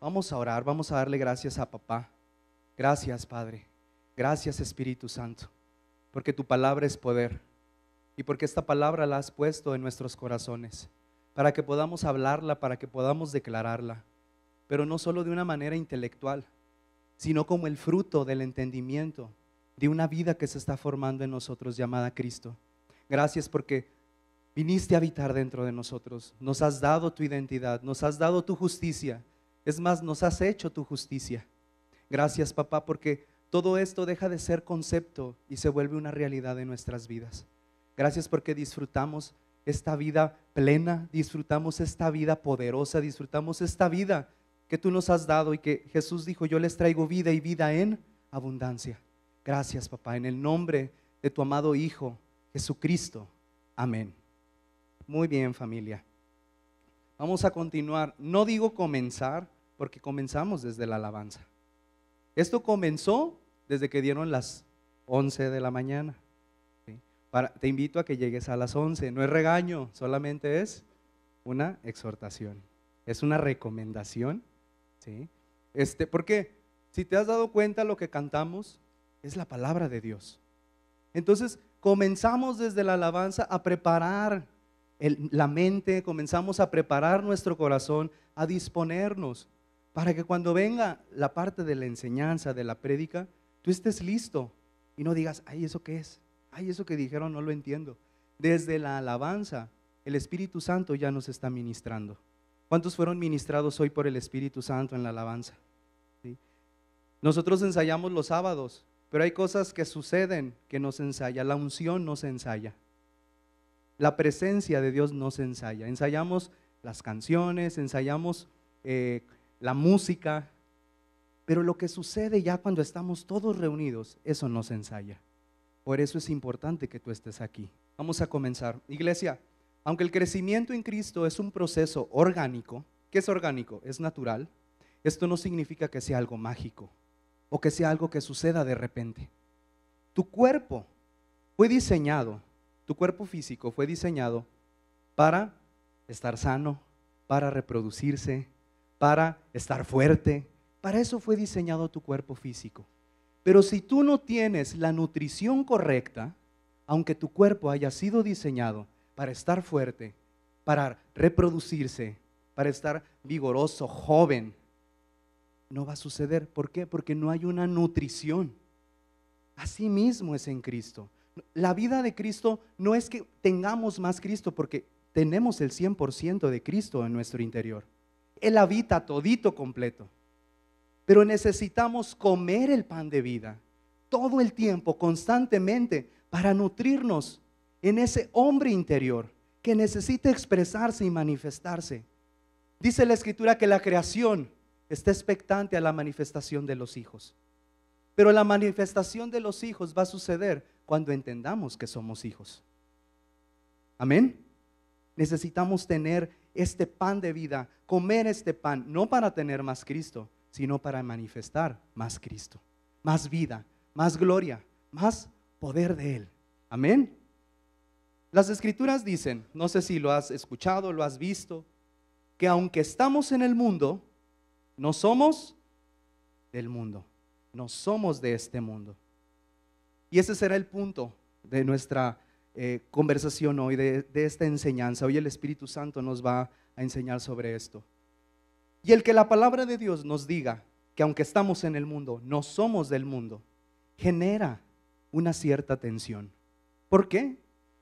Vamos a orar, vamos a darle gracias a papá. Gracias, Padre. Gracias, Espíritu Santo, porque tu palabra es poder y porque esta palabra la has puesto en nuestros corazones, para que podamos hablarla, para que podamos declararla, pero no solo de una manera intelectual, sino como el fruto del entendimiento de una vida que se está formando en nosotros llamada Cristo. Gracias porque viniste a habitar dentro de nosotros, nos has dado tu identidad, nos has dado tu justicia, es más, nos has hecho tu justicia. Gracias, papá, porque todo esto deja de ser concepto y se vuelve una realidad en nuestras vidas. Gracias porque disfrutamos esta vida plena, disfrutamos esta vida poderosa, disfrutamos esta vida que tú nos has dado y que Jesús dijo: yo les traigo vida y vida en abundancia. Gracias, papá, en el nombre de tu amado Hijo Jesucristo. Amén. Muy bien, familia. Vamos a continuar. No digo comenzar, porque comenzamos desde la alabanza. Esto comenzó desde que dieron las 11 de la mañana. ¿Sí? Te invito a que llegues a las 11. No es regaño, solamente es una exhortación. Es una recomendación. ¿Sí? Porque si te has dado cuenta, lo que cantamos es la palabra de Dios. Entonces comenzamos desde la alabanza a preparar la mente, comenzamos a preparar nuestro corazón, a disponernos para que cuando venga la parte de la enseñanza, de la prédica, tú estés listo y no digas: ay, ¿eso qué es? Ay, eso que dijeron no lo entiendo. Desde la alabanza, el Espíritu Santo ya nos está ministrando. ¿Cuántos fueron ministrados hoy por el Espíritu Santo en la alabanza? ¿Sí? Nosotros ensayamos los sábados, pero hay cosas que suceden que no se ensaya. La unción no se ensaya. La presencia de Dios no se ensaya. Ensayamos las canciones, ensayamos la música, pero lo que sucede ya cuando estamos todos reunidos, eso no se ensaya. Por eso es importante que tú estés aquí. Vamos a comenzar. Iglesia, aunque el crecimiento en Cristo es un proceso orgánico, ¿qué es orgánico? Es natural. Esto no significa que sea algo mágico o que sea algo que suceda de repente. Tu cuerpo fue diseñado, tu cuerpo físico fue diseñado para estar sano, para reproducirse, para estar fuerte. Para eso fue diseñado tu cuerpo físico. Pero si tú no tienes la nutrición correcta, aunque tu cuerpo haya sido diseñado para estar fuerte, para reproducirse, para estar vigoroso, joven, no va a suceder. ¿Por qué? Porque no hay una nutrición. Así mismo es en Cristo. La vida de Cristo no es que tengamos más Cristo, porque tenemos el 100% de Cristo en nuestro interior. Él habita todito completo. Pero necesitamos comer el pan de vida todo el tiempo, constantemente, para nutrirnos en ese hombre interior que necesita expresarse y manifestarse. Dice la Escritura que la creación está expectante a la manifestación de los hijos. Pero la manifestación de los hijos va a suceder cuando entendamos que somos hijos. Amén. Necesitamos tener este pan de vida, comer este pan, no para tener más Cristo, sino para manifestar más Cristo, más vida, más gloria, más poder de Él. Amén. Las Escrituras dicen, no sé si lo has escuchado, lo has visto, que aunque estamos en el mundo, no somos del mundo, no somos de este mundo. Y ese será el punto de nuestra conversación hoy, de esta enseñanza. Hoy el Espíritu Santo nos va a enseñar sobre esto. Y el que la palabra de Dios nos diga que aunque estamos en el mundo, no somos del mundo, genera una cierta tensión. ¿Por qué?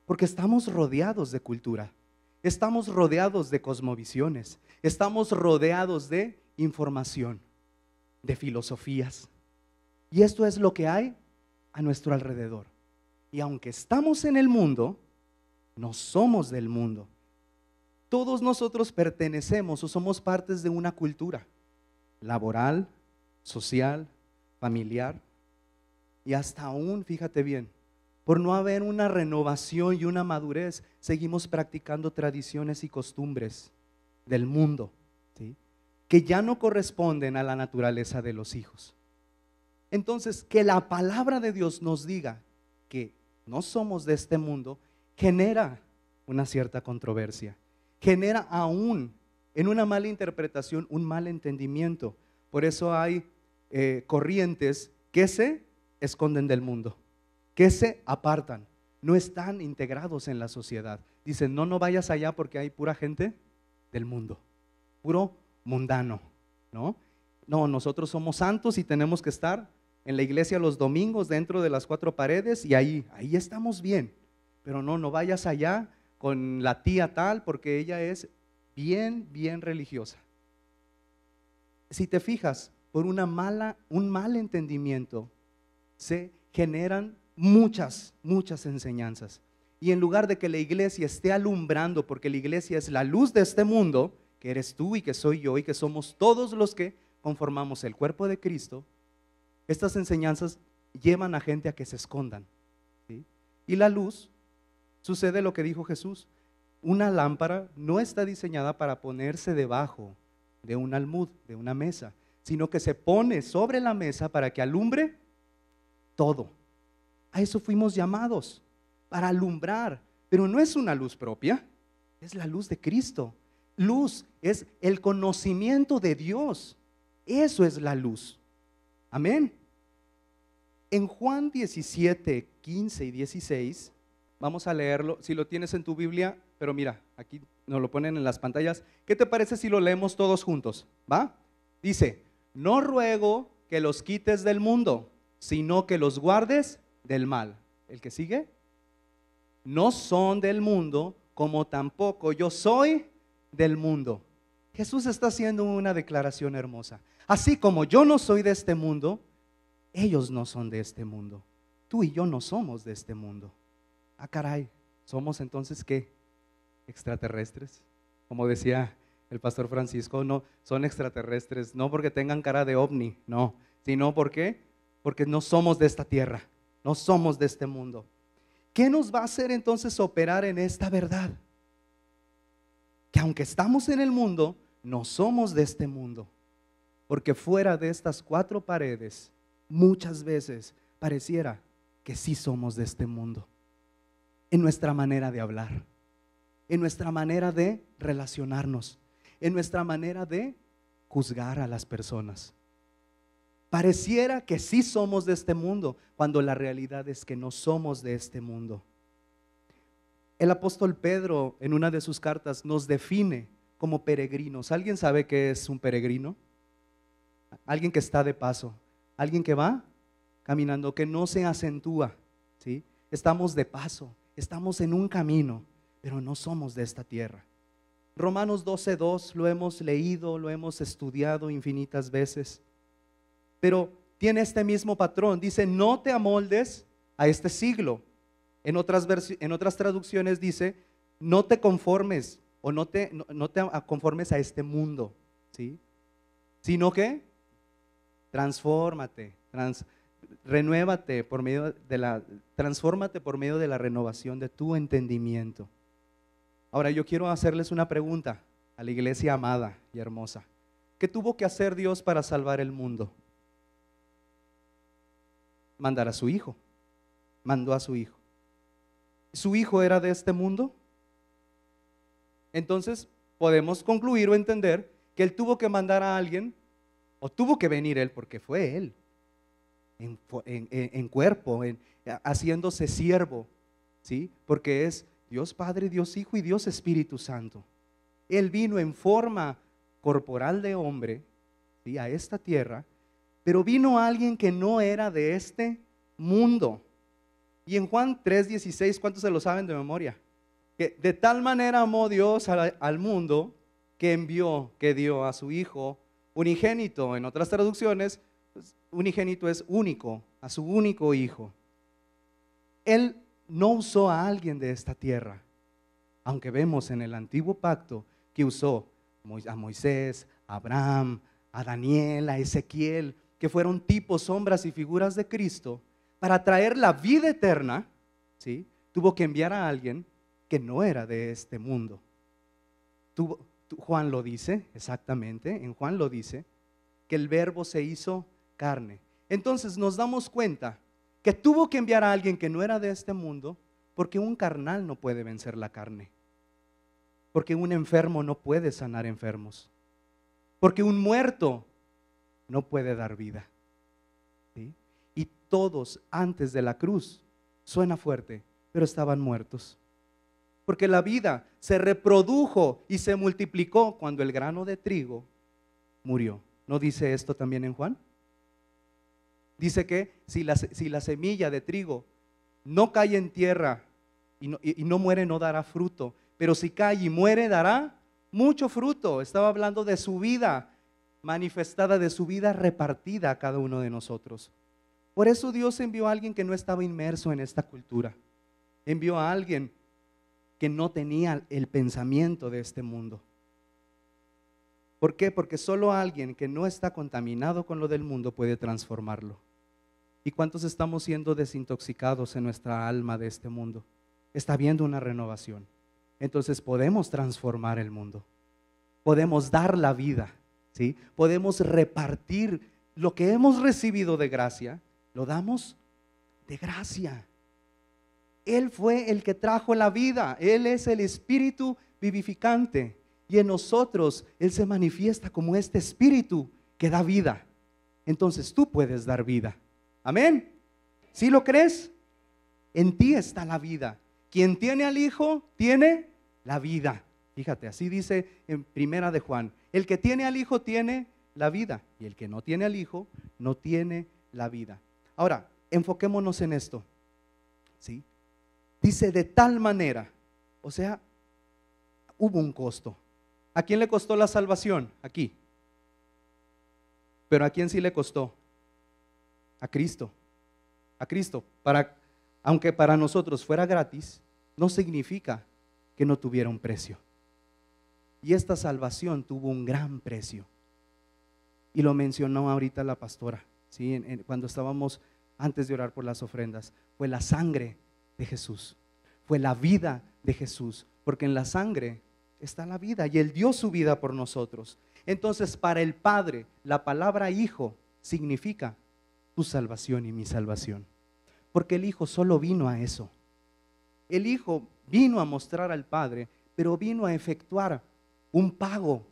Porque estamos rodeados de cultura, estamos rodeados de cosmovisiones, estamos rodeados de información, de filosofías. Y esto es lo que hay a nuestro alrededor. Y aunque estamos en el mundo, no somos del mundo. Todos nosotros pertenecemos o somos partes de una cultura laboral, social, familiar, y hasta aún, fíjate bien, por no haber una renovación y una madurez, seguimos practicando tradiciones y costumbres del mundo, ¿sí?, que ya no corresponden a la naturaleza de los hijos. Entonces, que la palabra de Dios nos diga que no somos de este mundo, genera una cierta controversia, genera aún en una mala interpretación, un mal entendimiento. Por eso hay corrientes que se esconden del mundo, que se apartan, no están integrados en la sociedad. Dicen, no, no vayas allá porque hay pura gente del mundo, puro mundano, ¿no? No, nosotros somos santos y tenemos que estar en la iglesia los domingos dentro de las cuatro paredes y ahí estamos bien. Pero no, no vayas allá con la tía tal porque ella es bien religiosa. Si te fijas, por un mal entendimiento se generan muchas enseñanzas. Y en lugar de que la iglesia esté alumbrando, porque la iglesia es la luz de este mundo, que eres tú y que soy yo y que somos todos los que conformamos el cuerpo de Cristo, estas enseñanzas llevan a gente a que se escondan, ¿sí? Y la luz, sucede lo que dijo Jesús, una lámpara no está diseñada para ponerse debajo de un almud, de una mesa, sino que se pone sobre la mesa para que alumbre todo. A eso fuimos llamados, para alumbrar, pero no es una luz propia, es la luz de Cristo. Luz es el conocimiento de Dios, eso es la luz. Amén. En Juan 17, 15 y 16, vamos a leerlo, si lo tienes en tu Biblia, pero mira, aquí nos lo ponen en las pantallas. ¿Qué te parece si lo leemos todos juntos? ¿Va? Dice, no ruego que los quites del mundo, sino que los guardes del mal. ¿El que sigue? No son del mundo, como tampoco yo soy del mundo. Jesús está haciendo una declaración hermosa. Así como yo no soy de este mundo, ellos no son de este mundo. Tú y yo no somos de este mundo. Ah, caray, ¿somos entonces qué? Extraterrestres. Como decía el pastor Francisco, no, son extraterrestres, no porque tengan cara de ovni, no, sino porque no somos de esta tierra, no somos de este mundo. ¿Qué nos va a hacer entonces operar en esta verdad? Que aunque estamos en el mundo, no somos de este mundo, porque fuera de estas cuatro paredes, muchas veces pareciera que sí somos de este mundo, en nuestra manera de hablar, en nuestra manera de relacionarnos, en nuestra manera de juzgar a las personas. Pareciera que sí somos de este mundo, cuando la realidad es que no somos de este mundo. El apóstol Pedro en una de sus cartas nos define como peregrinos. ¿Alguien sabe qué es un peregrino? Alguien que está de paso, alguien que va caminando, que no se acentúa, ¿sí? Estamos de paso, estamos en un camino, pero no somos de esta tierra. Romanos 12:2 lo hemos leído, lo hemos estudiado infinitas veces, pero tiene este mismo patrón. Dice, no te amoldes a este siglo. En otras traducciones dice, no te conformes o no te conformes a este mundo, ¿sí? Sino que transfórmate, renuévate transfórmate por medio de la renovación de tu entendimiento. Ahora yo quiero hacerles una pregunta a la iglesia amada y hermosa. ¿Qué tuvo que hacer Dios para salvar el mundo? Mandar a su hijo. Mandó a su hijo. ¿Su hijo era de este mundo? Entonces podemos concluir o entender que él tuvo que mandar a alguien, o tuvo que venir él, porque fue él en cuerpo, haciéndose siervo, ¿sí? Porque es Dios Padre, Dios Hijo y Dios Espíritu Santo. Él vino en forma corporal de hombre, ¿sí? A esta tierra, pero vino alguien que no era de este mundo. Y en Juan 3:16, ¿cuántos se lo saben de memoria? Que de tal manera amó Dios al mundo que dio a su Hijo unigénito. En otras traducciones, unigénito es único, a su único Hijo. Él no usó a alguien de esta tierra, aunque vemos en el antiguo pacto que usó a Moisés, a Abraham, a Daniel, a Ezequiel, que fueron tipos, sombras y figuras de Cristo. Para traer la vida eterna, ¿sí? Tuvo que enviar a alguien que no era de este mundo. Juan lo dice, exactamente, en Juan lo dice, que el verbo se hizo carne. Entonces nos damos cuenta que tuvo que enviar a alguien que no era de este mundo, porque un carnal no puede vencer la carne. Porque un enfermo no puede sanar enfermos. Porque un muerto no puede dar vida. ¿Sí? Y todos antes de la cruz, suena fuerte, pero estaban muertos. Porque la vida se reprodujo y se multiplicó cuando el grano de trigo murió. ¿No dice esto también en Juan? Dice que si la semilla de trigo no cae en tierra y no muere, no dará fruto. Pero si cae y muere, dará mucho fruto. Estaba hablando de su vida manifestada, de su vida repartida a cada uno de nosotros. Por eso Dios envió a alguien que no estaba inmerso en esta cultura. Envió a alguien que no tenía el pensamiento de este mundo. ¿Por qué? Porque solo alguien que no está contaminado con lo del mundo puede transformarlo. ¿Y cuántos estamos siendo desintoxicados en nuestra alma de este mundo? Está habiendo una renovación. Entonces podemos transformar el mundo. Podemos dar la vida, ¿sí? Podemos repartir lo que hemos recibido de gracia, lo damos de gracia. Él fue el que trajo la vida. Él es el espíritu vivificante. Y en nosotros Él se manifiesta como este espíritu que da vida. Entonces tú puedes dar vida. Amén. ¿Sí lo crees? En ti está la vida. Quien tiene al Hijo tiene la vida. Fíjate, así dice en Primera de Juan. El que tiene al Hijo tiene la vida. Y el que no tiene al Hijo no tiene la vida. Ahora, enfoquémonos en esto. ¿Sí? Dice de tal manera, o sea, hubo un costo. ¿A quién le costó la salvación? Aquí. Pero ¿a quién sí le costó? A Cristo. A Cristo. Aunque para nosotros fuera gratis, no significa que no tuviera un precio. Y esta salvación tuvo un gran precio. Y lo mencionó ahorita la pastora, ¿sí? Cuando estábamos antes de orar por las ofrendas. Fue la sangre de Jesús. Fue la vida de Jesús. Porque en la sangre está la vida y Él dio su vida por nosotros. Entonces, para el Padre, la palabra hijo significa tu salvación y mi salvación. Porque el Hijo solo vino a eso. El Hijo vino a mostrar al Padre, pero vino a efectuar un pago.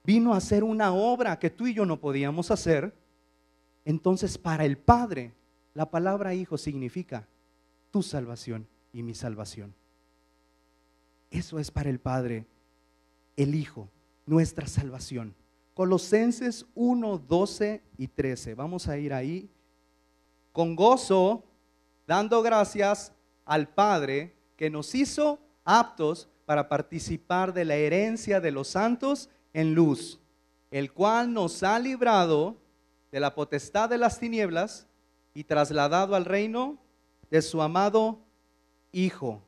Vino a hacer una obra que tú y yo no podíamos hacer. Entonces, para el Padre, la palabra hijo significa tu salvación y mi salvación. Eso es para el Padre, el Hijo, nuestra salvación. Colosenses 1, 12 y 13. Vamos a ir ahí. Con gozo, dando gracias al Padre que nos hizo aptos para participar de la herencia de los santos en luz, el cual nos ha librado de la potestad de las tinieblas y trasladado al reino de su amado Hijo.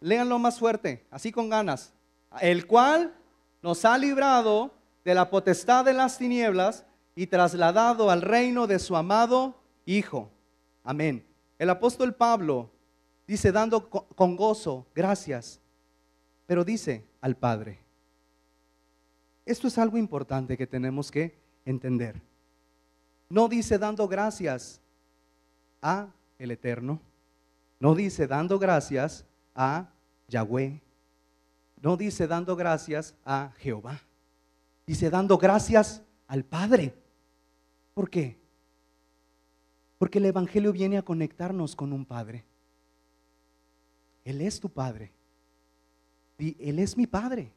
Léanlo más fuerte, así con ganas. El cual nos ha librado de la potestad de las tinieblas y trasladado al reino de su amado Hijo. Amén. El apóstol Pablo dice dando con gozo gracias, pero dice al Padre. Esto es algo importante que tenemos que entender. No dice dando gracias a el Eterno. No dice dando gracias a Yahweh. No dice dando gracias a Jehová. Dice dando gracias al Padre. ¿Por qué? Porque el Evangelio viene a conectarnos con un Padre. Él es tu Padre. Y Él es mi Padre.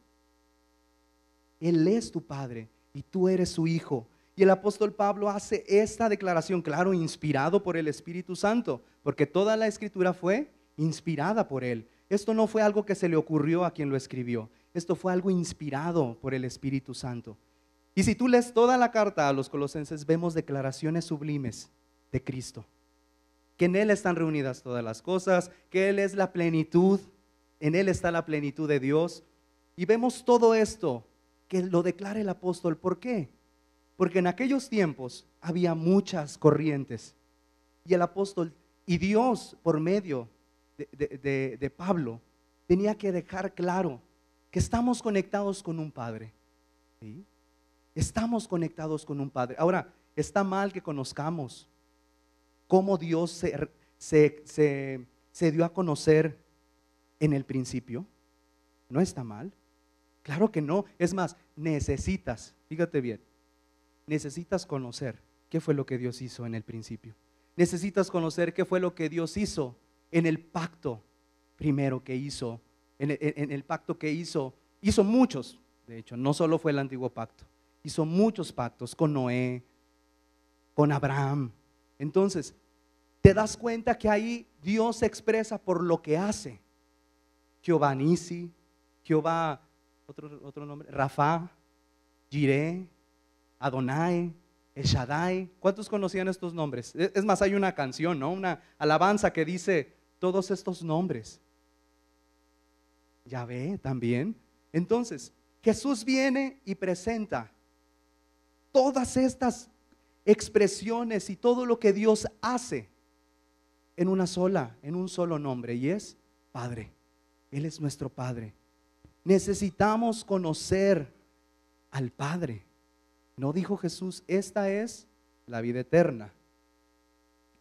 Él es tu Padre y tú eres su Hijo. Y el apóstol Pablo hace esta declaración, claro, inspirado por el Espíritu Santo, porque toda la Escritura fue inspirada por Él. Esto no fue algo que se le ocurrió a quien lo escribió. Esto fue algo inspirado por el Espíritu Santo. Y si tú lees toda la carta a los Colosenses, vemos declaraciones sublimes de Cristo. Que en Él están reunidas todas las cosas, que Él es la plenitud, en Él está la plenitud de Dios. Y vemos todo esto que lo declara el apóstol. ¿Por qué? Porque en aquellos tiempos había muchas corrientes. Y el apóstol y Dios por medio de Pablo tenía que dejar claro que estamos conectados con un Padre. ¿Sí? Estamos conectados con un Padre. Ahora, está mal que conozcamos cómo Dios se dio a conocer en el principio. ¿No está mal? Claro que no. Es más, necesitas, fíjate bien, necesitas conocer qué fue lo que Dios hizo en el principio. Necesitas conocer qué fue lo que Dios hizo en el pacto primero que hizo, en el pacto que hizo muchos, de hecho, no solo fue el antiguo pacto, hizo muchos pactos con Noé, con Abraham. Entonces, te das cuenta que ahí Dios se expresa por lo que hace. Jehová Nisi, Jehová, otro nombre, Rafa, Jireh, Adonai, El Shaddai. ¿Cuántos conocían estos nombres? Es más, hay una canción, ¿no? Una alabanza que dice todos estos nombres. Yahvé también. Entonces, Jesús viene y presenta todas estas expresiones y todo lo que Dios hace en un solo nombre, y es Padre. Él es nuestro Padre. Necesitamos conocer al Padre. ¿No dijo Jesús, esta es la vida eterna?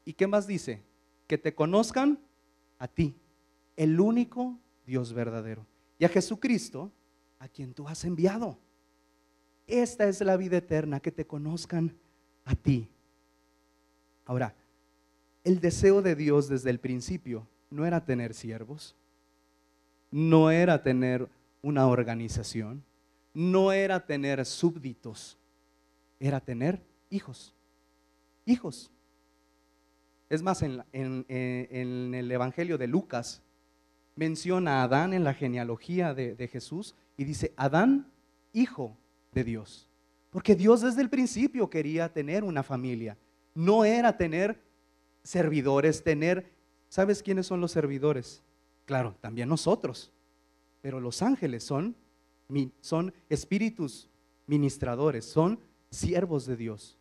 ¿Y qué más dice? Que te conozcan a ti, el único Dios verdadero, y a Jesucristo, a quien tú has enviado. Esta es la vida eterna, que te conozcan a ti. Ahora, el deseo de Dios desde el principio no era tener siervos, no era tener una organización, no era tener súbditos, era tener hijos. Hijos. Es más, en el Evangelio de Lucas menciona a Adán en la genealogía de Jesús y dice Adán, hijo de Dios. Porque Dios desde el principio quería tener una familia. No era tener servidores, ¿sabes quiénes son los servidores? Claro, también nosotros. Pero los ángeles son espíritus ministradores, son siervos de Dios.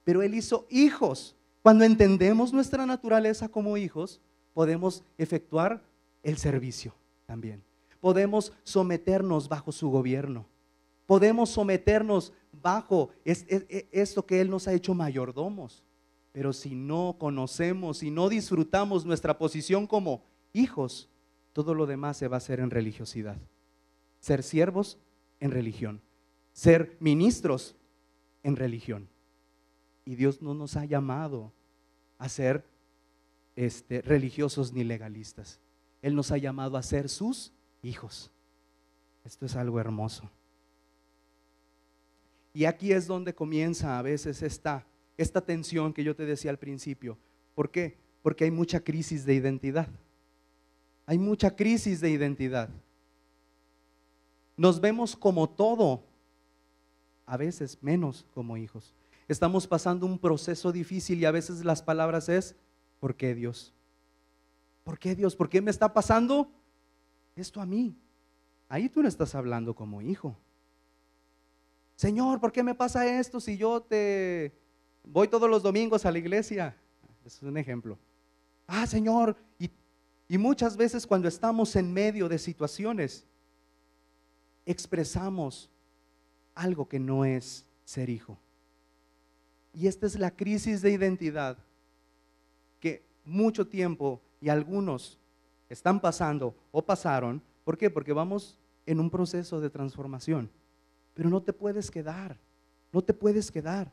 Pero Él hizo hijos. Cuando entendemos nuestra naturaleza como hijos, podemos efectuar el servicio también. Podemos someternos bajo su gobierno. Podemos someternos bajo esto que Él nos ha hecho mayordomos. Pero si no conocemos, si no disfrutamos nuestra posición como hijos, todo lo demás se va a hacer en religiosidad. Ser siervos en religión, ser ministros en religión. Y Dios no nos ha llamado a ser religiosos ni legalistas. Él nos ha llamado a ser sus hijos. Esto es algo hermoso. Y aquí es donde comienza a veces esta tensión que yo te decía al principio. ¿Por qué? Porque hay mucha crisis de identidad. Hay mucha crisis de identidad. Nos vemos como todo, a veces menos como hijos. Estamos pasando un proceso difícil y a veces las palabras es, ¿por qué Dios? ¿Por qué Dios? ¿Por qué me está pasando esto a mí? Ahí tú no estás hablando como hijo. Señor, ¿por qué me pasa esto si yo te voy todos los domingos a la iglesia? Es un ejemplo. Señor, y muchas veces cuando estamos en medio de situaciones, expresamos algo que no es ser hijo. Y esta es la crisis de identidad que mucho tiempo y algunos están pasando o pasaron. ¿Por qué? Porque vamos en un proceso de transformación. Pero no te puedes quedar, no te puedes quedar.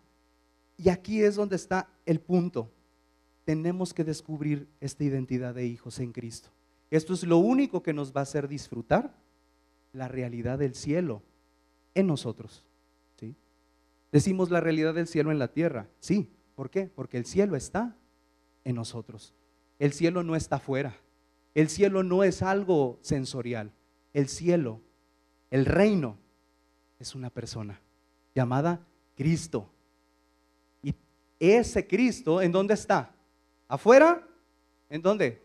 Y aquí es donde está el punto. Tenemos que descubrir esta identidad de hijos en Cristo. Esto es lo único que nos va a hacer disfrutar la realidad del cielo en nosotros. ¿Sí? Decimos la realidad del cielo en la tierra. Sí, ¿por qué? Porque el cielo está en nosotros. El cielo no está afuera. El cielo no es algo sensorial. El cielo, el reino, es una persona llamada Cristo. Y ese Cristo, ¿en dónde está? ¿Afuera? ¿En dónde?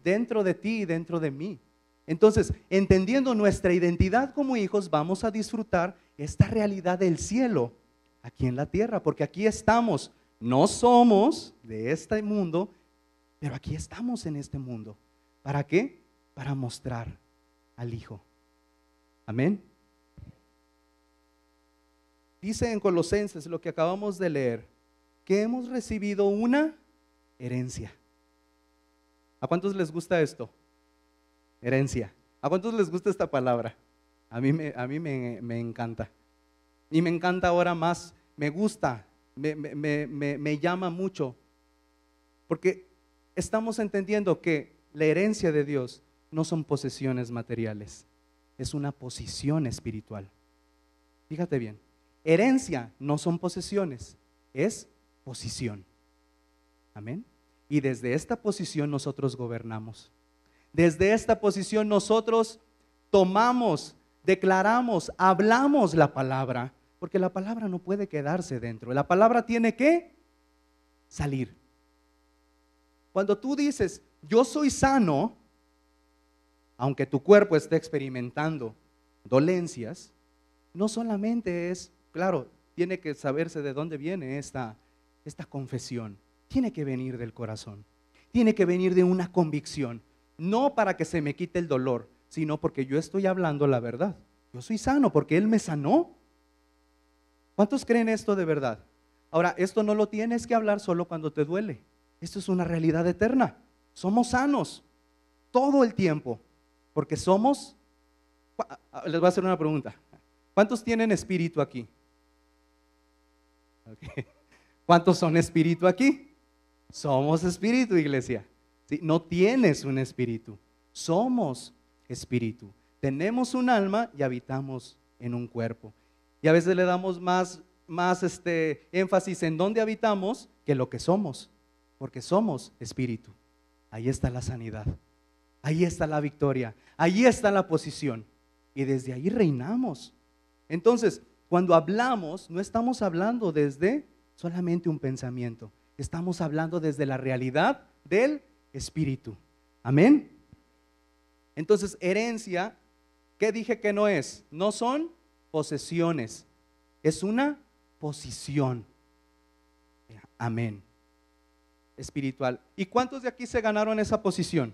Dentro de ti y dentro de mí. Entonces, entendiendo nuestra identidad como hijos, vamos a disfrutar esta realidad del cielo aquí en la tierra, porque aquí estamos. No somos de este mundo, pero aquí estamos en este mundo. ¿Para qué? Para mostrar al Hijo. Amén. Dice en Colosenses, lo que acabamos de leer, que hemos recibido una herencia. ¿A cuántos les gusta esto? Herencia. ¿A cuántos les gusta esta palabra? A mí me encanta. Y me encanta ahora más, me gusta, me llama mucho, porque estamos entendiendo que la herencia de Dios no son posesiones materiales, es una posición espiritual. Fíjate bien, herencia no son posesiones, es posición. Amén. Y desde esta posición nosotros gobernamos. Desde esta posición nosotros tomamos, declaramos, hablamos la palabra, porque la palabra no puede quedarse dentro. La palabra tiene que salir. Cuando tú dices, yo soy sano, aunque tu cuerpo esté experimentando dolencias, no solamente es, claro, tiene que saberse de dónde viene esta confesión. Tiene que venir del corazón. Tiene que venir de una convicción. No para que se me quite el dolor, sino porque yo estoy hablando la verdad. Yo soy sano porque Él me sanó. ¿Cuántos creen esto de verdad? Ahora, esto no lo tienes que hablar solo cuando te duele. Esto es una realidad eterna. Somos sanos todo el tiempo, porque somos, les voy a hacer una pregunta. ¿Cuántos tienen espíritu aquí? Okay. ¿Cuántos son espíritu aquí? Somos espíritu, iglesia. ¿Sí? No tienes un espíritu, somos espíritu. Tenemos un alma y habitamos en un cuerpo. Y a veces le damos más énfasis en dónde habitamos que lo que somos, porque somos espíritu. Ahí está la sanidad, ahí está la victoria, ahí está la posición. Y desde ahí reinamos. Entonces, cuando hablamos, no estamos hablando desde solamente un pensamiento. Estamos hablando desde la realidad del Espíritu. Amén. Entonces, herencia, ¿qué dije que no es? No son posesiones, es una posición. Amén. Espiritual. ¿Y cuántos de aquí se ganaron esa posición?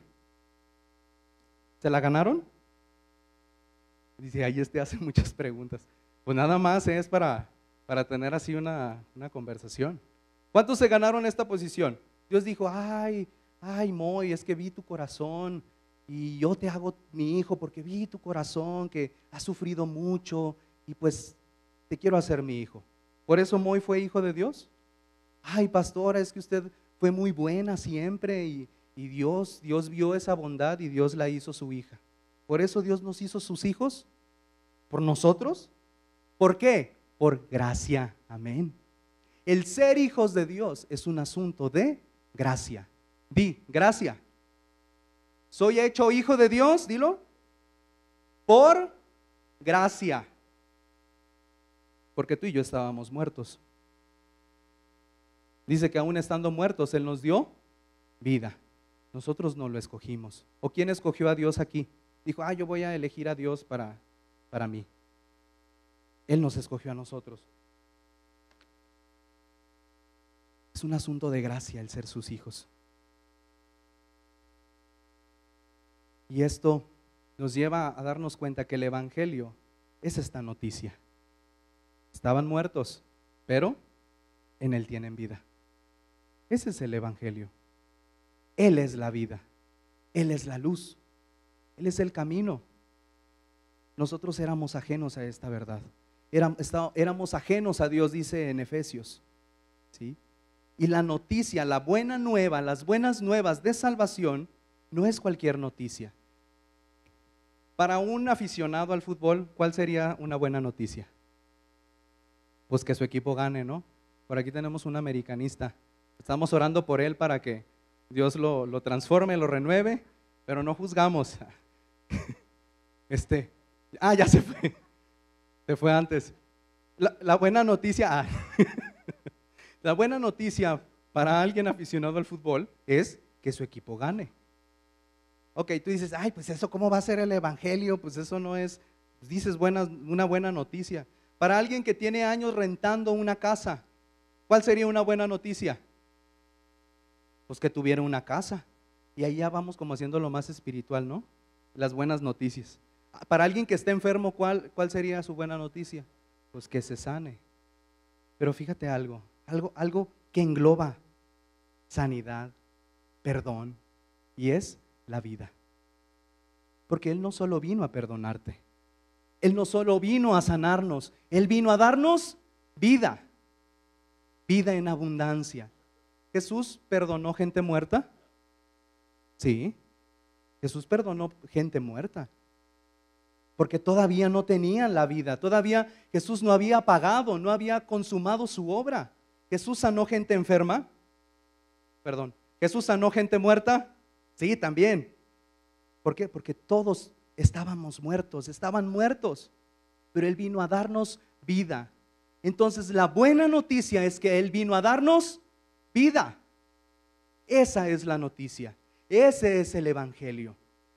¿Se la ganaron? Dice, ahí hace muchas preguntas. Pues nada más es para tener así una conversación. ¿Cuántos se ganaron esta posición? Dios dijo, ay, Moy, es que vi tu corazón y yo te hago mi hijo porque vi tu corazón que has sufrido mucho y pues te quiero hacer mi hijo. ¿Por eso Moy fue hijo de Dios? Ay, pastora, es que usted fue muy buena siempre y Dios vio esa bondad y Dios la hizo su hija. ¿Por eso Dios nos hizo sus hijos? ¿Por nosotros? ¿Por qué? Por gracia. Amén. El ser hijos de Dios es un asunto de gracia. Di, gracia. Soy hecho hijo de Dios, dilo. Por gracia. Porque tú y yo estábamos muertos. Dice que aún estando muertos, Él nos dio vida. Nosotros no lo escogimos. ¿O quién escogió a Dios aquí? Dijo, yo voy a elegir a Dios para mí. Él nos escogió a nosotros. Es un asunto de gracia el ser sus hijos. Y esto nos lleva a darnos cuenta que el Evangelio es esta noticia. Estaban muertos, pero en Él tienen vida. Ese es el Evangelio. Él es la vida. Él es la luz. Él es el camino. Nosotros éramos ajenos a esta verdad. Éramos ajenos a Dios, dice en Efesios. ¿Sí? Y la noticia, la buena nueva, las buenas nuevas de salvación no es cualquier noticia. Para un aficionado al fútbol, ¿cuál sería una buena noticia? Pues que su equipo gane, ¿no? Por aquí tenemos un americanista. Estamos orando por él para que Dios lo transforme, lo renueve, pero no juzgamos. Ya se fue. Se fue antes. La buena noticia, la buena noticia para alguien aficionado al fútbol es que su equipo gane. Ok, tú dices, pues eso, ¿cómo va a ser el evangelio? Pues eso no es, pues dices una buena noticia. Para alguien que tiene años rentando una casa, ¿cuál sería una buena noticia? Pues que tuviera una casa. Y ahí ya vamos como haciendo lo más espiritual, ¿no? Las buenas noticias. Para alguien que esté enfermo, ¿cuál sería su buena noticia? Pues que se sane. Pero fíjate algo que engloba sanidad, perdón, y es la vida. Porque Él no solo vino a perdonarte, Él no solo vino a sanarnos, Él vino a darnos vida, vida en abundancia. ¿Jesús perdonó gente muerta? Sí, Jesús perdonó gente muerta, porque todavía no tenían la vida, todavía Jesús no había pagado, no había consumado su obra. Jesús sanó gente enferma, perdón, Jesús sanó gente muerta, sí, también. ¿Por qué? Porque todos estábamos muertos, estaban muertos, pero Él vino a darnos vida. Entonces la buena noticia es que Él vino a darnos vida. Esa es la noticia, ese es el evangelio.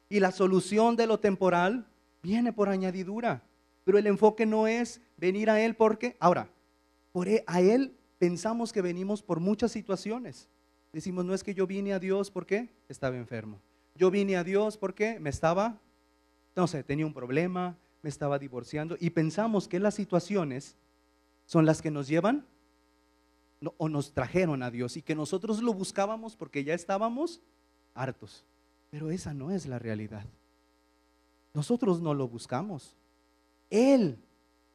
Y la solución de lo temporal viene por añadidura, pero el enfoque no es venir a Él porque, ahora, a Él pensamos que venimos por muchas situaciones. Decimos, no es que yo vine a Dios porque estaba enfermo. Yo vine a Dios porque no sé, tenía un problema, me estaba divorciando, y pensamos que las situaciones son las que nos llevan o nos trajeron a Dios y que nosotros lo buscábamos porque ya estábamos hartos. Pero esa no es la realidad. Nosotros no lo buscamos. Él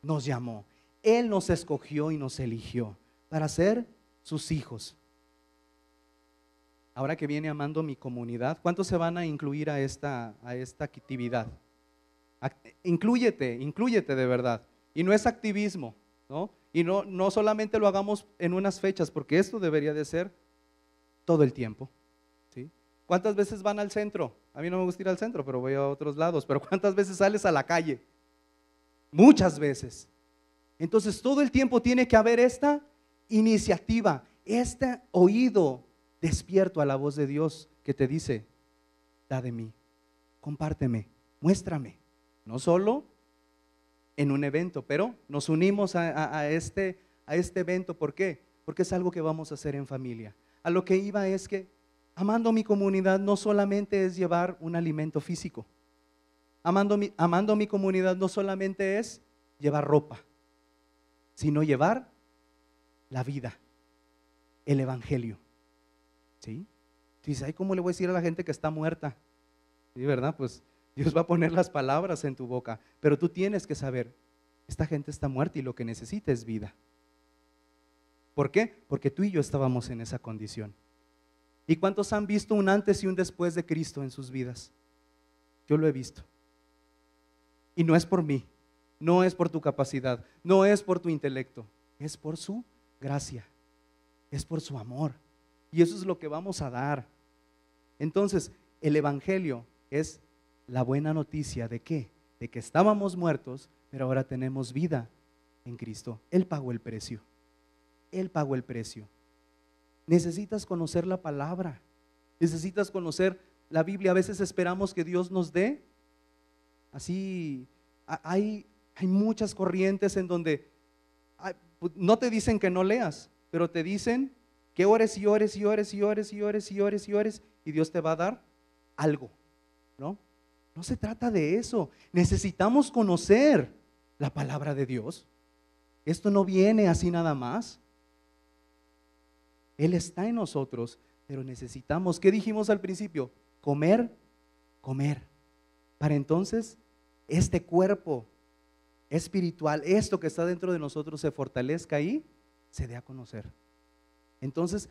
nos llamó, Él nos escogió y nos eligió para ser sus hijos. Ahora que viene Amando mi comunidad, ¿cuántos se van a incluir a esta actividad? Inclúyete de verdad. Y no es activismo, ¿no? Y no solamente lo hagamos en unas fechas, porque esto debería de ser todo el tiempo, ¿sí? ¿Cuántas veces van al centro? A mí no me gusta ir al centro, pero voy a otros lados. Pero ¿cuántas veces sales a la calle? Muchas veces. Entonces todo el tiempo tiene que haber esta iniciativa, este oído despierto a la voz de Dios que te dice, da de mí, compárteme, muéstrame. No solo en un evento, pero nos unimos a este evento. ¿Por qué? Porque es algo que vamos a hacer en familia. A lo que iba es que amando mi comunidad no solamente es llevar un alimento físico. Amando mi comunidad no solamente es llevar ropa, sino llevar la vida, el evangelio. ¿Sí? Dices, ay, ¿cómo le voy a decir a la gente que está muerta? Sí, ¿verdad? Pues Dios va a poner las palabras en tu boca, pero tú tienes que saber, esta gente está muerta y lo que necesita es vida. ¿Por qué? Porque tú y yo estábamos en esa condición. ¿Y cuántos han visto un antes y un después de Cristo en sus vidas? Yo lo he visto. Y no es por mí, no es por tu capacidad, no es por tu intelecto, es por su gracia, es por su amor. Y eso es lo que vamos a dar. Entonces, el evangelio es la buena noticia de ¿qué? De que estábamos muertos, pero ahora tenemos vida en Cristo. Él pagó el precio. Él pagó el precio. Necesitas conocer la palabra. Necesitas conocer la Biblia. A veces esperamos que Dios nos dé. Así, hay muchas corrientes en donde no te dicen que no leas, pero te dicen que ores y ores y ores y ores y ores y ores y ores y Dios te va a dar algo, ¿no? No se trata de eso. Necesitamos conocer la palabra de Dios. Esto no viene así nada más. Él está en nosotros, pero necesitamos, ¿qué dijimos al principio? Comer, para entonces este cuerpo espiritual, esto que está dentro de nosotros se fortalezca y se dé a conocer. Entonces,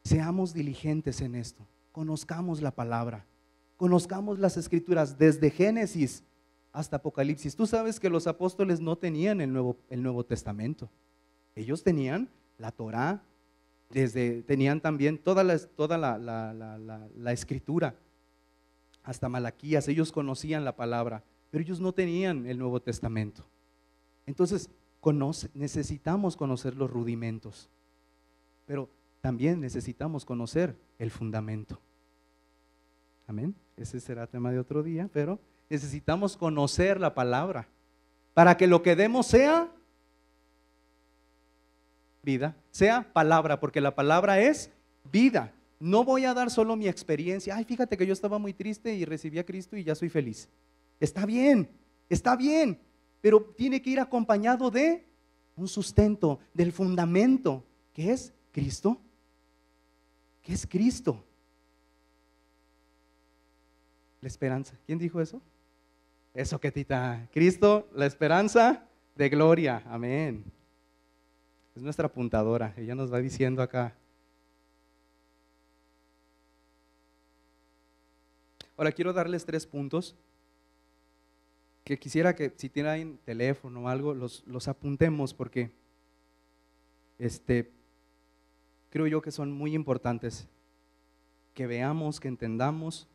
seamos diligentes en esto, conozcamos la palabra, conozcamos las escrituras desde Génesis hasta Apocalipsis. Tú sabes que los apóstoles no tenían el Nuevo Testamento, ellos tenían la Torá, tenían también toda la escritura, hasta Malaquías, ellos conocían la palabra, pero ellos no tenían el Nuevo Testamento. Entonces, necesitamos conocer los rudimentos, pero también necesitamos conocer el fundamento. Amén. Ese será tema de otro día, pero necesitamos conocer la palabra para que lo que demos sea vida, sea palabra, porque la palabra es vida. No voy a dar solo mi experiencia. Ay, fíjate que yo estaba muy triste y recibí a Cristo y ya soy feliz. Está bien, pero tiene que ir acompañado de un sustento, del fundamento, que es Cristo. ¿Qué es Cristo? La esperanza. ¿Quién dijo eso? Eso, Ketita. Cristo, la esperanza de gloria. Amén. Es nuestra apuntadora. Ella nos va diciendo acá. Ahora quiero darles 3 puntos que quisiera que si tienen teléfono o algo, los apuntemos porque creo yo que son muy importantes. Que veamos, que entendamos.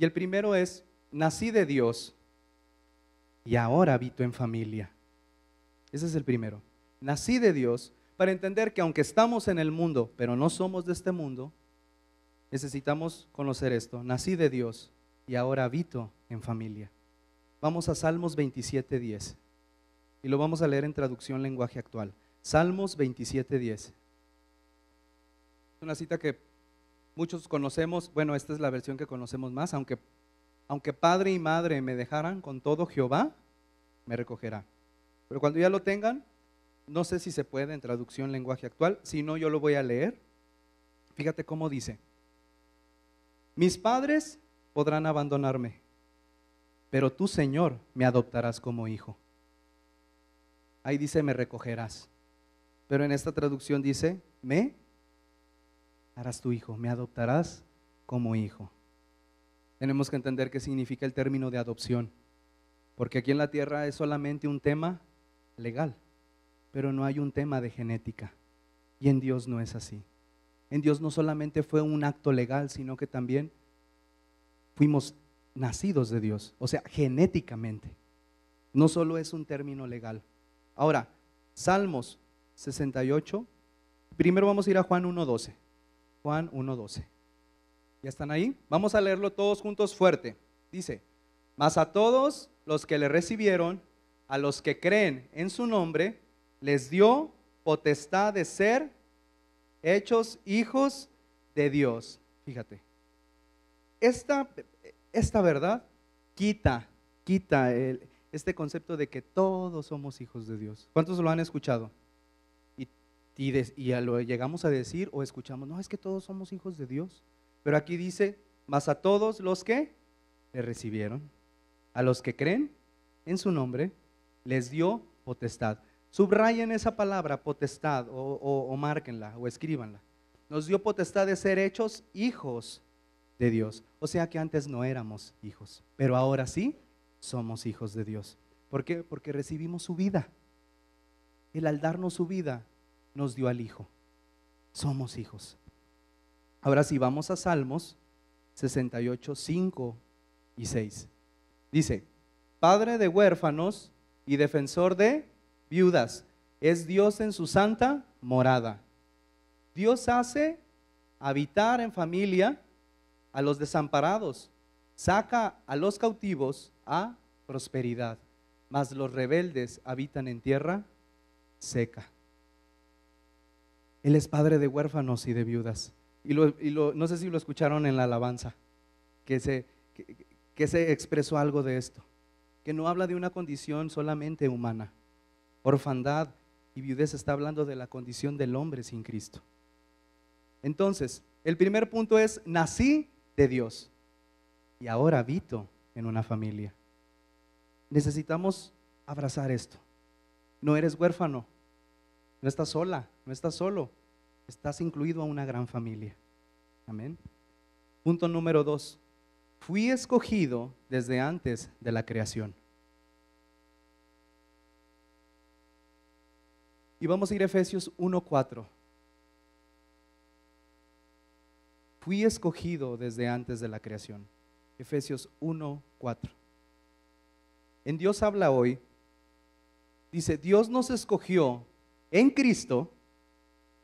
Y el primero es, nací de Dios y ahora habito en familia. Ese es el primero. Nací de Dios para entender que aunque estamos en el mundo, pero no somos de este mundo, necesitamos conocer esto. Nací de Dios y ahora habito en familia. Vamos a Salmos 27:10 y lo vamos a leer en traducción lenguaje actual. Salmos 27:10. Es una cita que muchos conocemos, bueno, esta es la versión que conocemos más, aunque padre y madre me dejaran, con todo Jehová me recogerá. Pero cuando ya lo tengan, no sé si se puede en traducción lenguaje actual, si no yo lo voy a leer. Fíjate cómo dice: mis padres podrán abandonarme, pero tú, Señor, me adoptarás como hijo. Ahí dice me recogerás, pero en esta traducción dice me harás tu hijo, me adoptarás como hijo. Tenemos que entender qué significa el término de adopción, porque aquí en la tierra es solamente un tema legal, pero no hay un tema de genética, y en Dios no es así. En Dios no solamente fue un acto legal, sino que también fuimos nacidos de Dios, o sea, genéticamente. No solo es un término legal. Ahora, Salmos 68, primero vamos a ir a Juan 1:12. Juan 1:12. ¿Ya están ahí? Vamos a leerlo todos juntos fuerte. Dice: mas a todos los que le recibieron, a los que creen en su nombre, les dio potestad de ser hechos hijos de Dios. Fíjate, esta verdad quita este concepto de que todos somos hijos de Dios. ¿Cuántos lo han escuchado? Y lo llegamos a decir o escuchamos, no, es que todos somos hijos de Dios. Pero aquí dice, mas a todos los que le recibieron, a los que creen en su nombre, les dio potestad. Subrayen esa palabra potestad o márquenla o escríbanla. Nos dio potestad de ser hechos hijos de Dios. O sea que antes no éramos hijos, pero ahora sí somos hijos de Dios. ¿Por qué? Porque recibimos su vida. Él al darnos su vida nos dio al Hijo. Somos hijos. Ahora sí, vamos a Salmos 68, 5 y 6. Dice: Padre de huérfanos y defensor de viudas, es Dios en su santa morada. Dios hace habitar en familia a los desamparados, saca a los cautivos a prosperidad, mas los rebeldes habitan en tierra seca. Él es padre de huérfanos y de viudas. No sé si lo escucharon en la alabanza, que se expresó algo de esto, que no habla de una condición solamente humana. Orfandad y viudez está hablando de la condición del hombre sin Cristo. Entonces, el primer punto es, nací de Dios y ahora habito en una familia. Necesitamos abrazar esto. No eres huérfano, no estás sola, no estás solo, estás incluido a una gran familia. Amén. Punto número 2. Fui escogido desde antes de la creación. Y vamos a ir a Efesios 1:4. Fui escogido desde antes de la creación. Efesios 1:4. En Dios habla hoy. Dice, Dios nos escogió en Cristo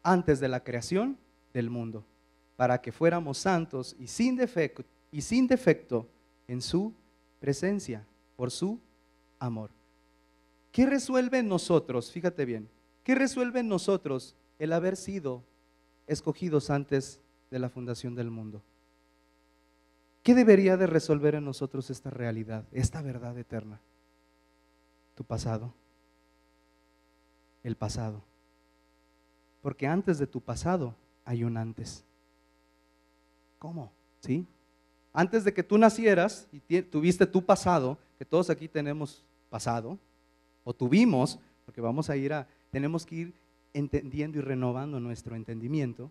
antes de la creación del mundo, para que fuéramos santos y sin defecto en su presencia, por su amor. ¿Qué resuelve en nosotros? Fíjate bien, ¿qué resuelve en nosotros el haber sido escogidos antes de la fundación del mundo? ¿Qué debería de resolver en nosotros esta realidad, esta verdad eterna? Tu pasado, el pasado. Porque antes de tu pasado hay un antes. ¿Cómo? ¿Sí? Antes de que tú nacieras y tuviste tu pasado, que todos aquí tenemos pasado, o tuvimos, porque tenemos que ir entendiendo y renovando nuestro entendimiento.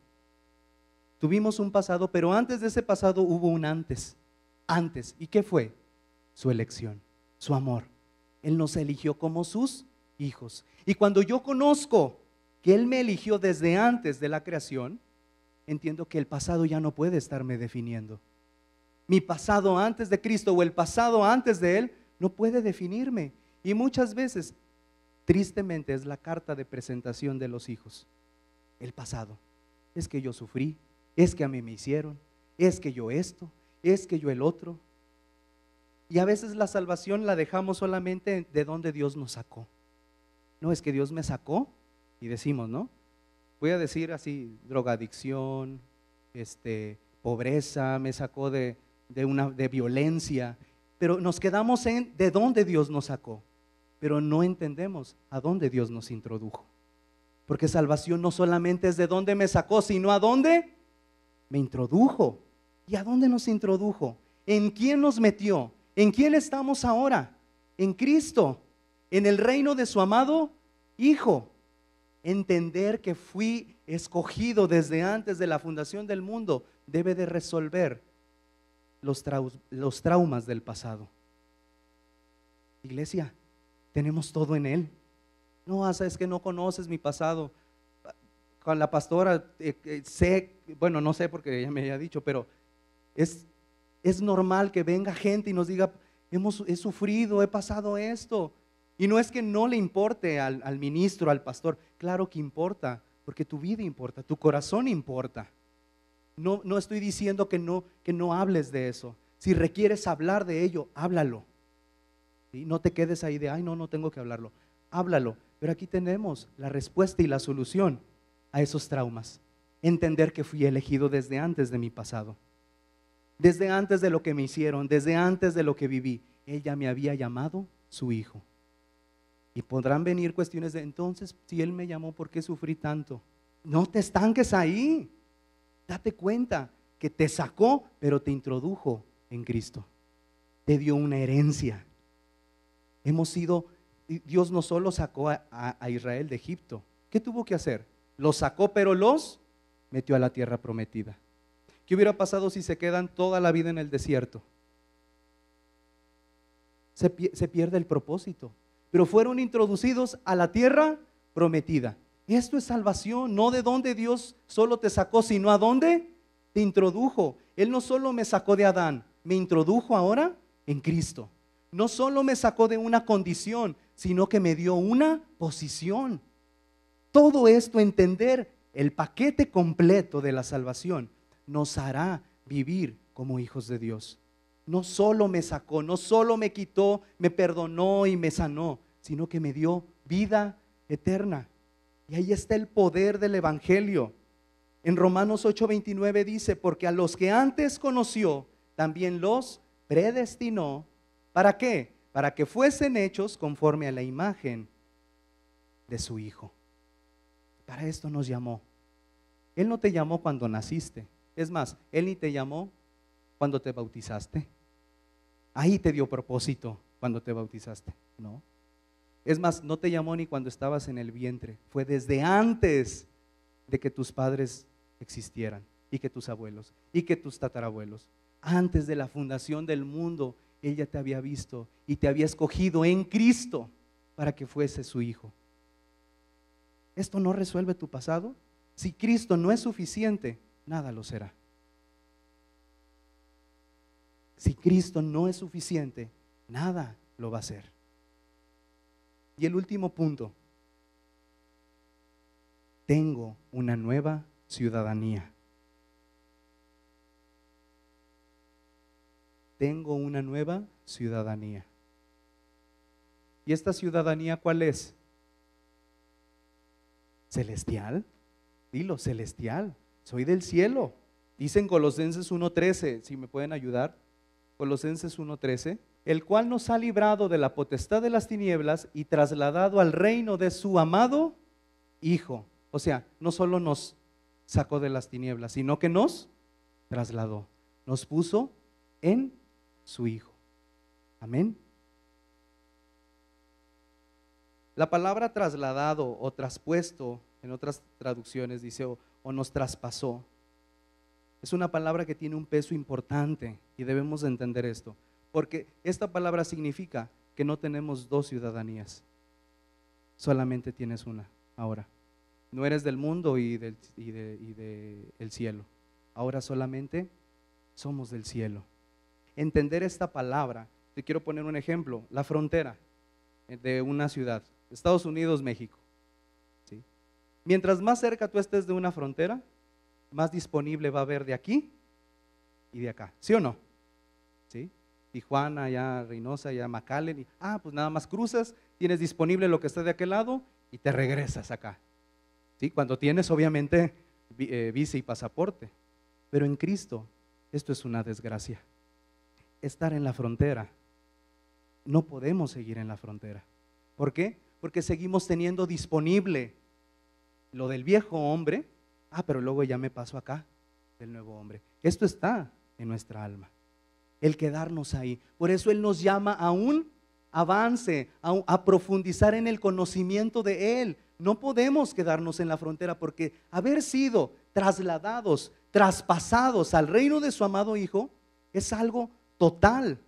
Tuvimos un pasado, pero antes de ese pasado hubo un antes. Antes, ¿y qué fue? Su elección, su amor. Él nos eligió como sus hijos. Y cuando yo conozco que Él me eligió desde antes de la creación, entiendo que el pasado ya no puede estarme definiendo. Mi pasado antes de Cristo o el pasado antes de Él no puede definirme. Y muchas veces, tristemente, es la carta de presentación de los hijos. El pasado. Es que yo sufrí, es que a mí me hicieron, es que yo esto, es que yo el otro. Y a veces la salvación la dejamos solamente de donde Dios nos sacó. No, es que Dios me sacó y decimos, ¿no? Voy a decir así, drogadicción, pobreza, me sacó de violencia, pero nos quedamos en de dónde Dios nos sacó, pero no entendemos a dónde Dios nos introdujo. Porque salvación no solamente es de dónde me sacó, sino a dónde me introdujo. ¿Y a dónde nos introdujo? ¿En quién nos metió? ¿En quién estamos ahora? En Cristo, en el reino de su amado Hijo. Entender que fui escogido desde antes de la fundación del mundo debe de resolver los traumas del pasado. Iglesia, tenemos todo en Él. No, es que no conoces mi pasado. Con la pastora no sé porque ella me había dicho, pero es normal que venga gente y nos diga, he sufrido, he pasado esto. Y no es que no le importe al ministro, al pastor. Claro que importa, porque tu vida importa, tu corazón importa. No estoy diciendo que no hables de eso. Si requieres hablar de ello, háblalo. ¿Sí? No te quedes ahí de, ay, no tengo que hablarlo. Háblalo. Pero aquí tenemos la respuesta y la solución a esos traumas. Entender que fui elegido desde antes de mi pasado. Desde antes de lo que me hicieron, desde antes de lo que viví. Él ya me había llamado su hijo. Y podrán venir cuestiones de, entonces, si Él me llamó, ¿por qué sufrí tanto? No te estanques ahí. Date cuenta que te sacó, pero te introdujo en Cristo. Te dio una herencia. Dios no solo sacó a Israel de Egipto. ¿Qué tuvo que hacer? Los sacó, pero los metió a la tierra prometida. ¿Qué hubiera pasado si se quedan toda la vida en el desierto? Se pierde el propósito. Pero fueron introducidos a la tierra prometida. Esto es salvación, no de donde Dios solo te sacó, sino a dónde te introdujo. Él no solo me sacó de Adán, me introdujo ahora en Cristo. No solo me sacó de una condición, sino que me dio una posición. Todo esto, entender el paquete completo de la salvación, nos hará vivir como hijos de Dios. No solo me sacó, no solo me quitó, me perdonó y me sanó, sino que me dio vida eterna. Y ahí está el poder del evangelio. En Romanos 8:29 dice, porque a los que antes conoció, también los predestinó. ¿Para qué? Para que fuesen hechos conforme a la imagen de su Hijo. Para esto nos llamó. Él no te llamó cuando naciste. Es más, Él ni te llamó cuando te bautizaste. Ahí te dio propósito cuando te bautizaste. No. Es más, no te llamó ni cuando estabas en el vientre. Fue desde antes de que tus padres existieran, y que tus abuelos, y que tus tatarabuelos. Antes de la fundación del mundo, Él ya te había visto y te había escogido en Cristo para que fuese su Hijo. ¿Esto no resuelve tu pasado? Si Cristo no es suficiente, nada lo será. Si Cristo no es suficiente, nada lo va a hacer. Y el último punto, tengo una nueva ciudadanía. Tengo una nueva ciudadanía. ¿Y esta ciudadanía cuál es? ¿Celestial? Dilo, celestial. Soy del cielo. Dicen Colosenses 1:13, si me pueden ayudar. Colosenses 1:13, el cual nos ha librado de la potestad de las tinieblas y trasladado al reino de su amado Hijo. O sea, no solo nos sacó de las tinieblas, sino que nos trasladó, nos puso en su Hijo. Amén. La palabra trasladado o traspuesto, en otras traducciones dice o nos traspasó, es una palabra que tiene un peso importante y debemos de entender esto, porque esta palabra significa que no tenemos dos ciudadanías, solamente tienes una ahora. No eres del mundo y del cielo, ahora solamente somos del cielo. Entender esta palabra, te quiero poner un ejemplo, la frontera de una ciudad, Estados Unidos, México, ¿sí? Mientras más cerca tú estés de una frontera, más disponible va a haber de aquí y de acá, ¿sí o no? ¿Sí? Tijuana, ya Reynosa, ya McAllen, y, pues nada más cruzas, tienes disponible lo que está de aquel lado y te regresas acá, ¿sí? Cuando tienes obviamente visa y pasaporte, pero en Cristo esto es una desgracia. Estar en la frontera, no podemos seguir en la frontera. ¿Por qué? Porque seguimos teniendo disponible lo del viejo hombre, pero luego ya me paso acá del nuevo hombre. Esto está en nuestra alma, el quedarnos ahí. Por eso Él nos llama a un avance, a profundizar en el conocimiento de Él. No podemos quedarnos en la frontera, porque haber sido trasladados, traspasados al reino de su amado Hijo es algo total,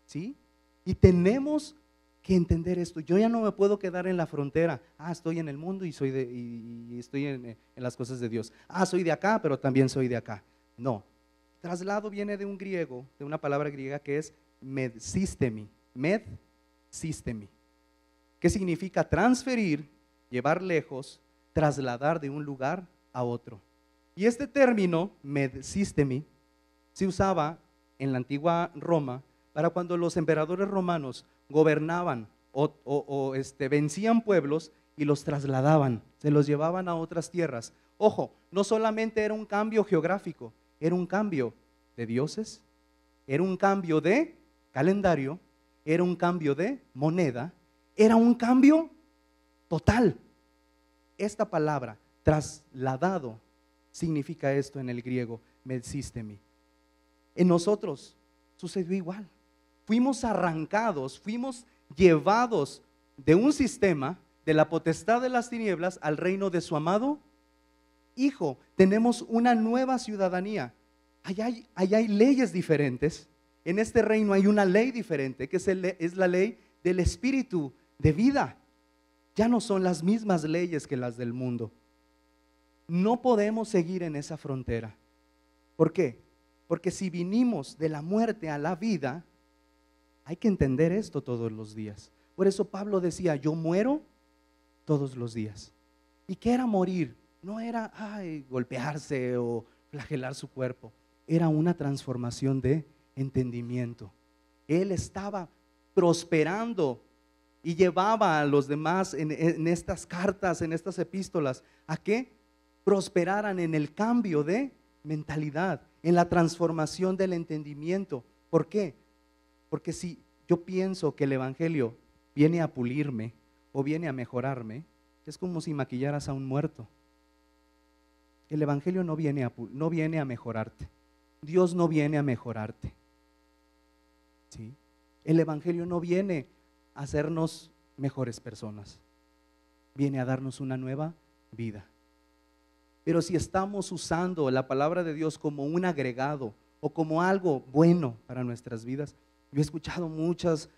¿sí? Y tenemos que entender esto. Yo ya no me puedo quedar en la frontera. Estoy en el mundo y estoy en las cosas de Dios. Soy de acá, pero también soy de acá. No. Traslado viene de un griego, de una palabra griega que es medsistemi. Medsistemi. ¿Qué significa? Transferir, llevar lejos, trasladar de un lugar a otro. Y este término, medsistemi, se usaba en la antigua Roma para cuando los emperadores romanos gobernaban o vencían pueblos y los trasladaban, se los llevaban a otras tierras. Ojo, no solamente era un cambio geográfico, era un cambio de dioses, era un cambio de calendario, era un cambio de moneda, era un cambio total. Esta palabra, trasladado, significa esto en el griego, medsistemi. En nosotros sucedió igual. Fuimos arrancados, fuimos llevados de un sistema, de la potestad de las tinieblas, al reino de su amado Hijo. Tenemos una nueva ciudadanía. Allá hay leyes diferentes. En este reino hay una ley diferente, que es la ley del espíritu de vida. Ya no son las mismas leyes que las del mundo. No podemos seguir en esa frontera. ¿Por qué? Porque si vinimos de la muerte a la vida, hay que entender esto todos los días. Por eso Pablo decía, yo muero todos los días. ¿Y qué era morir? No era golpearse o flagelar su cuerpo. Era una transformación de entendimiento. Él estaba prosperando y llevaba a los demás en estas cartas, en estas epístolas, a que prosperaran en el cambio de mentalidad, en la transformación del entendimiento. ¿Por qué? Porque si yo pienso que el evangelio viene a pulirme o viene a mejorarme, es como si maquillaras a un muerto. El evangelio no viene a mejorarte. Dios no viene a mejorarte, ¿sí? El evangelio no viene a hacernos mejores personas, viene a darnos una nueva vida. Pero si estamos usando la palabra de Dios como un agregado o como algo bueno para nuestras vidas, yo he escuchado muchos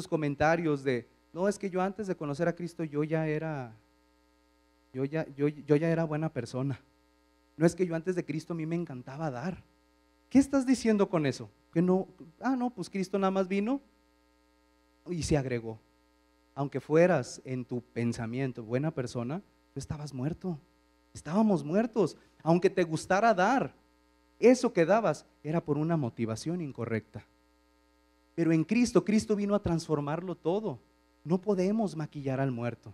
comentarios de, no, es que yo antes de conocer a Cristo yo ya era buena persona. No, es que yo antes de Cristo a mí me encantaba dar. ¿Qué estás diciendo con eso? Que no, pues Cristo nada más vino y se agregó. Aunque fueras en tu pensamiento buena persona, tú estabas muerto. Estábamos muertos. Aunque te gustara dar, eso que dabas era por una motivación incorrecta. Pero en Cristo vino a transformarlo todo. No podemos maquillar al muerto.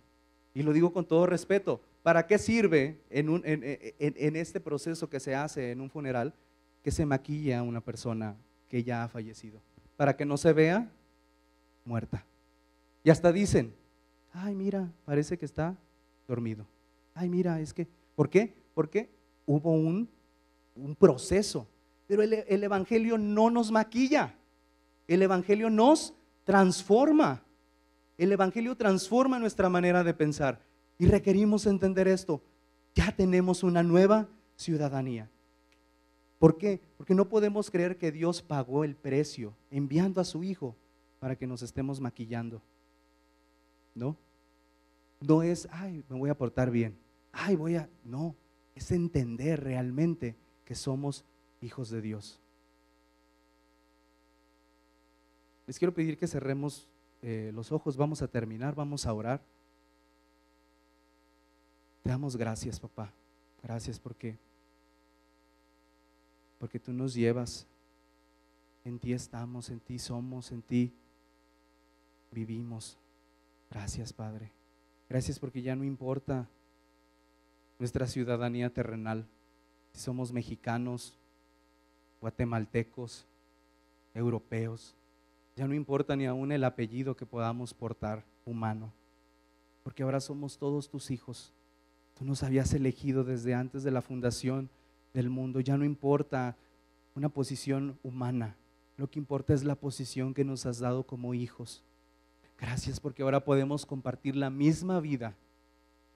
Y lo digo con todo respeto. ¿Para qué sirve en este proceso que se hace en un funeral que se maquilla a una persona que ya ha fallecido? Para que no se vea muerta. Y hasta dicen, mira, parece que está dormido. Mira, es que, ¿por qué? Porque hubo un un proceso, pero el Evangelio no nos maquilla, el Evangelio nos transforma, el Evangelio transforma nuestra manera de pensar y requerimos entender esto. Ya tenemos una nueva ciudadanía. ¿Por qué? Porque no podemos creer que Dios pagó el precio enviando a su Hijo para que nos estemos maquillando. No, no es, ay, me voy a portar bien, ay, no, es entender realmente que somos hijos de Dios. Les quiero pedir que cerremos los ojos, vamos a terminar, vamos a orar. Te damos gracias, papá, gracias porque tú nos llevas, en ti estamos, en ti somos, en ti vivimos. Gracias, Padre. Gracias porque ya no importa nuestra ciudadanía terrenal, si somos mexicanos, guatemaltecos, europeos, ya no importa ni aún el apellido que podamos portar humano, porque ahora somos todos tus hijos. Tú nos habías elegido desde antes de la fundación del mundo. Ya no importa una posición humana, lo que importa es la posición que nos has dado como hijos. Gracias porque ahora podemos compartir la misma vida.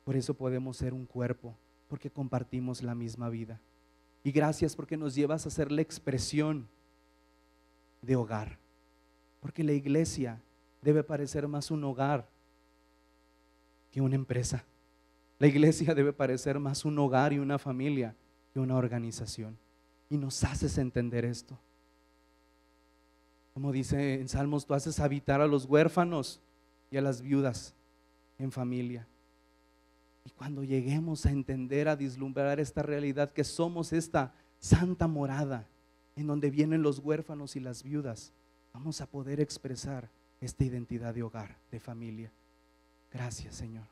Por eso podemos ser un cuerpo, porque compartimos la misma vida. Y gracias porque nos llevas a ser la expresión de hogar, porque la iglesia debe parecer más un hogar que una empresa. La iglesia debe parecer más un hogar y una familia que una organización. Y nos haces entender esto. Como dice en Salmos, tú haces habitar a los huérfanos y a las viudas en familia. Y cuando lleguemos a entender, a vislumbrar esta realidad, que somos esta santa morada en donde vienen los huérfanos y las viudas, vamos a poder expresar esta identidad de hogar, de familia. Gracias, Señor.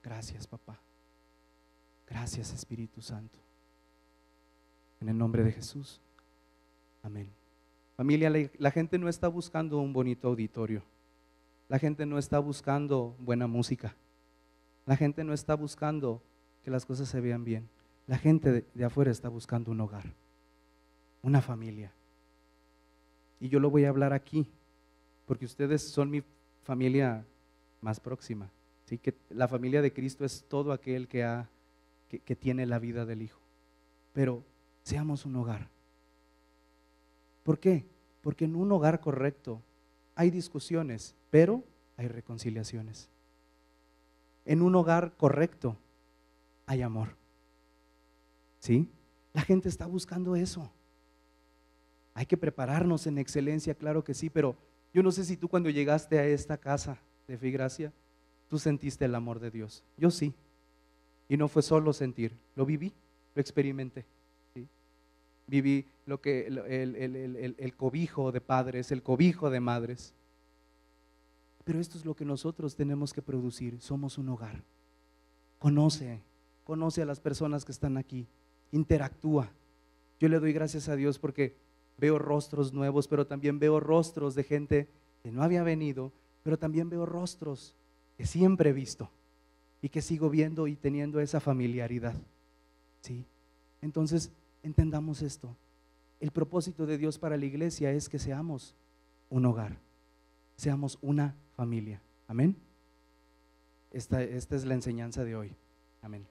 Gracias, papá. Gracias, Espíritu Santo. En el nombre de Jesús. Amén. Familia, la gente no está buscando un bonito auditorio. La gente no está buscando buena música. La gente no está buscando que las cosas se vean bien. La gente de afuera está buscando un hogar, una familia. Y yo lo voy a hablar aquí, porque ustedes son mi familia más próxima. ¿Sí? Que la familia de Cristo es todo aquel que tiene la vida del Hijo. Pero seamos un hogar. ¿Por qué? Porque en un hogar correcto hay discusiones, pero hay reconciliaciones. En un hogar correcto hay amor. ¿Sí? La gente está buscando eso. Hay que prepararnos en excelencia, claro que sí, pero yo no sé si tú cuando llegaste a esta casa de Fe y Gracia, tú sentiste el amor de Dios. Yo sí. Y no fue solo sentir, lo viví, lo experimenté. ¿Sí? Viví el cobijo de padres, el cobijo de madres. Pero esto es lo que nosotros tenemos que producir. Somos un hogar. Conoce a las personas que están aquí. Interactúa. Yo le doy gracias a Dios porque veo rostros nuevos, pero también veo rostros de gente que no había venido, pero también veo rostros que siempre he visto y que sigo viendo y teniendo esa familiaridad. ¿Sí? Entonces, entendamos esto. El propósito de Dios para la iglesia es que seamos un hogar, seamos una familia. Amén. Esta es la enseñanza de hoy. Amén.